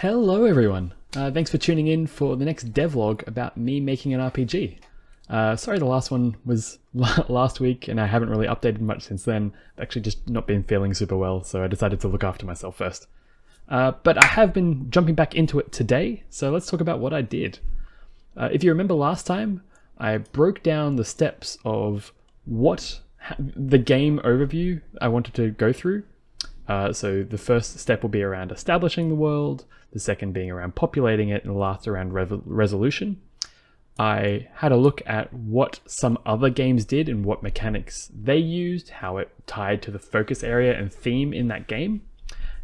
Hello everyone, thanks for tuning in for the next devlog about me making an RPG. Sorry the last one was last week and I haven't really updated much since then. I've actually just not been feeling super well, so I decided to look after myself first. But I have been jumping back into it today, so let's talk about what I did. If you remember last time, I broke down the steps of the game overview I wanted to go through. So the first step will be around establishing the world, the second being around populating it, and the last around resolution. I had a look at what some other games did and what mechanics they used, how it tied to the focus area and theme in that game,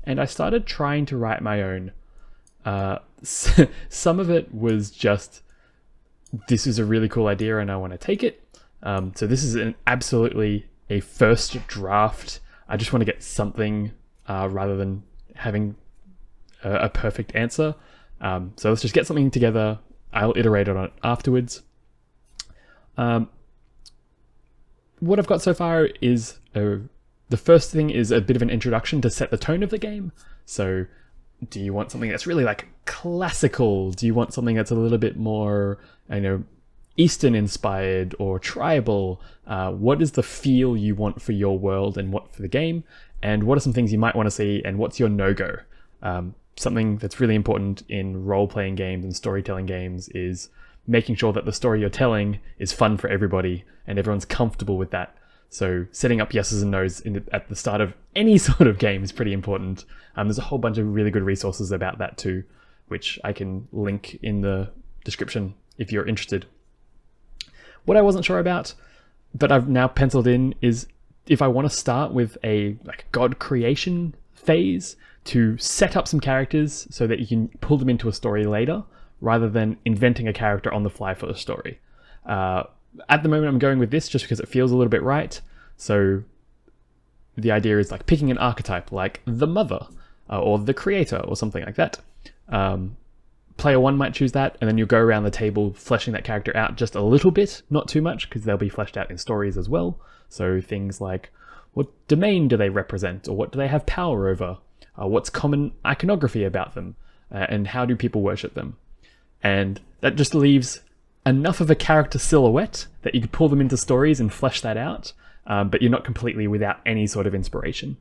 and I started trying to write my own. Some of it was just, this is a really cool idea and I want to take it. So this is absolutely a first draft. I just want to get something rather than having a perfect answer. So let's just get something together. I'll iterate on it afterwards. What I've got so far is the first thing is a bit of an introduction to set the tone of the game. So do you want something that's really like classical? Do you want something that's a little bit more, Eastern inspired or tribal? What is the feel you want for your world and what for the game? And what are some things you might want to see and what's your no-go? Something that's really important in role-playing games and storytelling games is making sure that the story you're telling is fun for everybody and everyone's comfortable with that. So setting up yeses and nos at the start of any sort of game is pretty important. There's a whole bunch of really good resources about that too, which I can link in the description if you're interested. What I wasn't sure about, but I've now penciled in, is if I want to start with a god creation phase to set up some characters so that you can pull them into a story later, rather than inventing a character on the fly for the story. At the moment I'm going with this just because it feels a little bit right. So the idea is picking an archetype like the mother or the creator or something like that. Player one might choose that, and then you'll go around the table fleshing that character out just a little bit, not too much, because they'll be fleshed out in stories as well. So things like, what domain do they represent, or what do they have power over? What's common iconography about them, and how do people worship them? And that just leaves enough of a character silhouette that you could pull them into stories and flesh that out, but you're not completely without any sort of inspiration.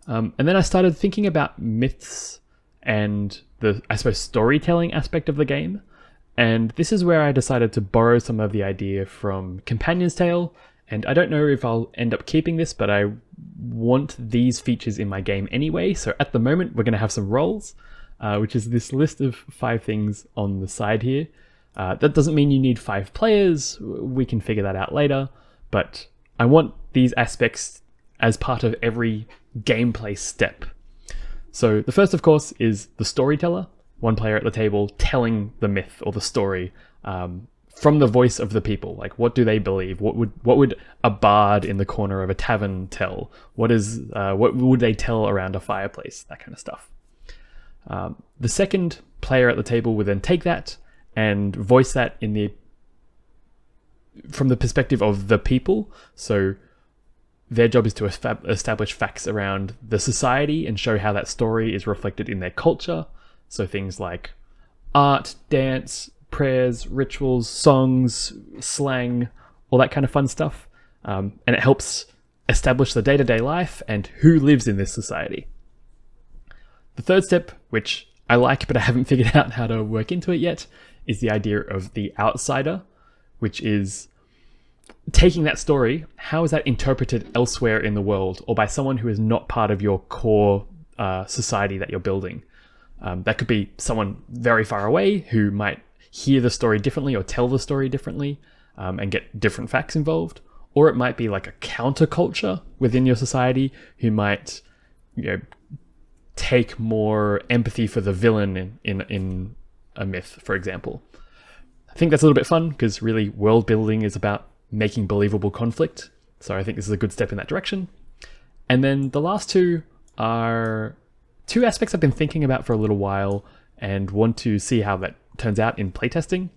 And then I started thinking about myths and the, storytelling aspect of the game. And this is where I decided to borrow some of the idea from Companion's Tale. And I don't know if I'll end up keeping this, but I want these features in my game anyway. So at the moment, we're going to have some roles, which is this list of 5 things on the side here. That doesn't mean you need 5 players. We can figure that out later. But I want these aspects as part of every gameplay step. So the first, of course, is the storyteller, one player at the table telling the myth or the story from the voice of the people. What do they believe? What would a bard in the corner of a tavern tell? What would they tell around a fireplace? That kind of stuff. The second player at the table would then take that and voice that from the perspective of the people. So their job is to establish facts around the society and show how that story is reflected in their culture. So things like art, dance, prayers, rituals, songs, slang, all that kind of fun stuff. And it helps establish the day-to-day life and who lives in this society. The third step, which I like but I haven't figured out how to work into it yet, is the idea of the outsider, which is taking that story, how is that interpreted elsewhere in the world or by someone who is not part of your core society that you're building. That could be someone very far away who might hear the story differently or tell the story differently and get different facts involved. Or it might be like a counterculture within your society who might take more empathy for the villain in a myth, for example. I think that's a little bit fun because really world building is about making believable conflict. So I think this is a good step in that direction. And then the last 2 are 2 aspects I've been thinking about for a little while and want to see how that turns out in playtesting.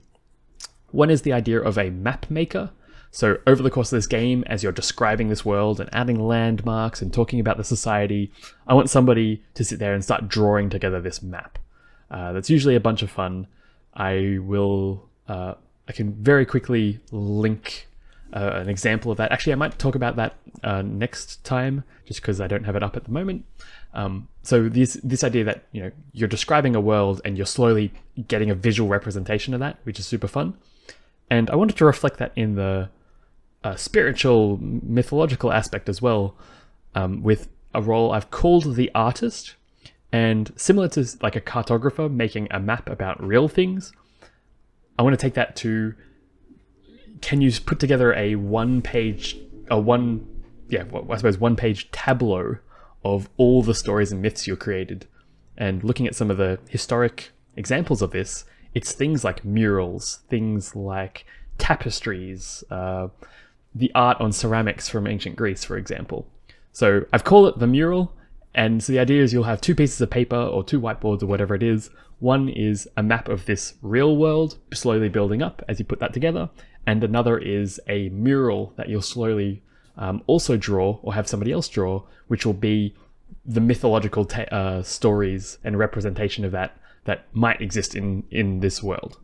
One is the idea of a map maker. So over the course of this game, as you're describing this world and adding landmarks and talking about the society, I want somebody to sit there and start drawing together this map. That's usually a bunch of fun. I can very quickly link an example of that. Actually, I might talk about that next time, just because I don't have it up at the moment. So this idea that you're describing a world and you're slowly getting a visual representation of that, which is super fun. And I wanted to reflect that in the spiritual, mythological aspect as well, with a role I've called the artist. And similar to like a cartographer making a map about real things, I want to take that to, can you put together a one-page tableau of all the stories and myths you created? And looking at some of the historic examples of this, it's things like murals, things like tapestries, the art on ceramics from ancient Greece, for example. So I've called it the mural, and so the idea is you'll have two pieces of paper or two whiteboards or whatever it is. One is a map of this real world slowly building up as you put that together, and another is a mural that you'll slowly also draw or have somebody else draw, which will be the mythological stories and representation of that might exist in this world.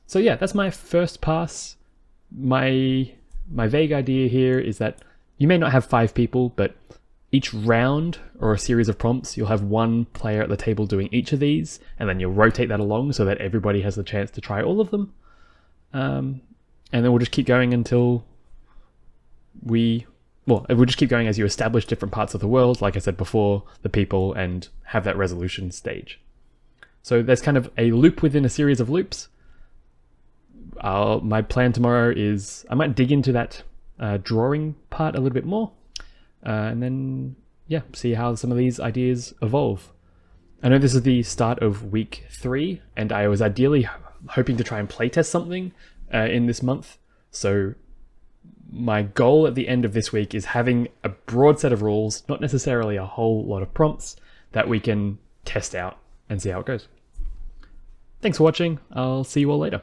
So yeah, that's my first pass. My vague idea here is that you may not have 5 people, but each round or a series of prompts, you'll have one player at the table doing each of these, and then you'll rotate that along so that everybody has the chance to try all of them. And then we'll just keep going until we'll just keep going as you establish different parts of the world, like I said before, the people, and have that resolution stage. So there's kind of a loop within a series of loops. My plan tomorrow is I might dig into that drawing part a little bit more, and then see how some of these ideas evolve. I know this is the start of week 3, and I was ideally hoping to try and playtest something in this month. So my goal at the end of this week is having a broad set of rules, not necessarily a whole lot of prompts, that we can test out and see how it goes. Thanks for watching. I'll see you all later.